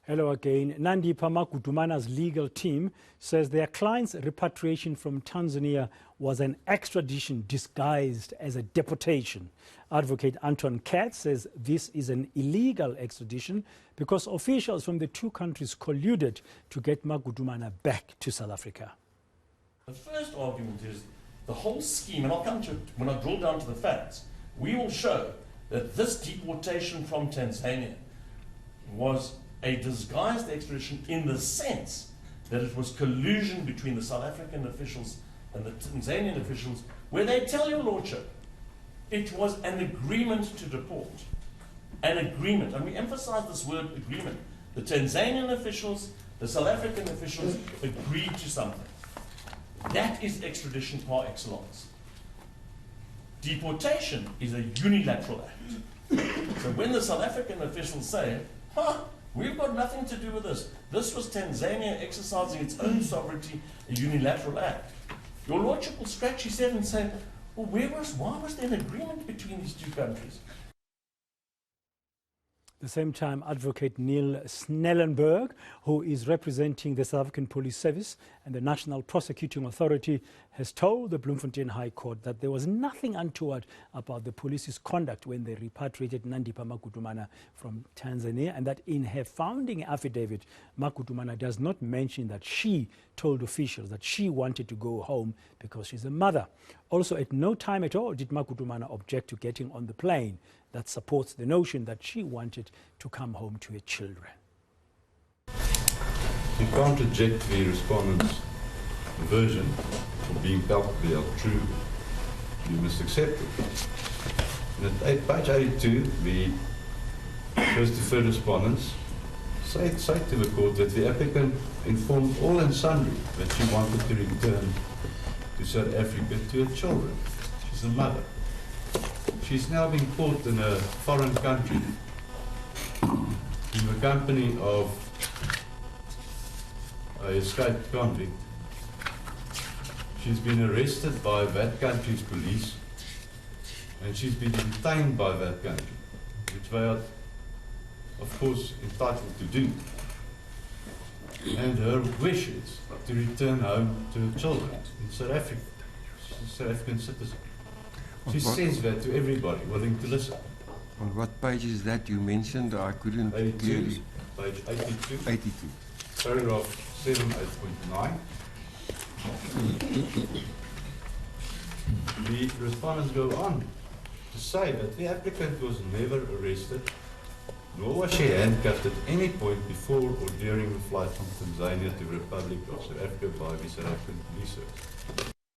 Hello again. Nandipha Magudumana's legal team says their client's repatriation from Tanzania was an extradition disguised as a deportation. Advocate Anton Katz says this is an illegal extradition because officials from the two countries colluded to get Magudumana back to South Africa. The first argument is the whole scheme, and I'll come to it when I drill down to the facts. We will show that this deportation from Tanzania was a disguised extradition in the sense that it was collusion between the South African officials and the Tanzanian officials, where they tell your lordship it was an agreement to deport. An agreement, and we emphasize this word agreement. The Tanzanian officials, the South African officials agreed to something. That is extradition par excellence. Deportation is a unilateral act. So when the South African officials say, we've got nothing to do with this. This was Tanzania exercising its own sovereignty, a unilateral act. Your lordship will scratch his head and say, well, why was there an agreement between these two countries? At the same time, Advocate Neil Snellenberg, who is representing the South African Police Service and the National Prosecuting Authority, has told the Bloemfontein High Court that there was nothing untoward about the police's conduct when they repatriated Nandipha Magudumana from Tanzania, and that in her founding affidavit, Magudumana does not mention that she told officials that she wanted to go home because she's a mother. Also, at no time at all did Magudumana object to getting on the plane. That supports the notion that she wanted to come home to her children. You can't reject the respondent's version for being palpably untrue. You must accept it. And at page 82, the first deferred respondents say to the court that the applicant informed all and sundry that she wanted to return to South Africa to her children. She's a mother. She's now being caught in a foreign country in the company of an escaped convict. She's been arrested by that country's police, and she's been detained by that country, which they are, of course, entitled to do. And her wish is to return home to her children in South Africa. She's a South African citizen. She says that to everybody willing to listen. On what page is that you mentioned? I couldn't 82, clearly. page 82. 82. Paragraph 7.8.9. The respondents go on to say that the applicant was never arrested, nor was she handcuffed at any point before or during the flight from Tanzania to the Republic of South Africa by the South African Police Service.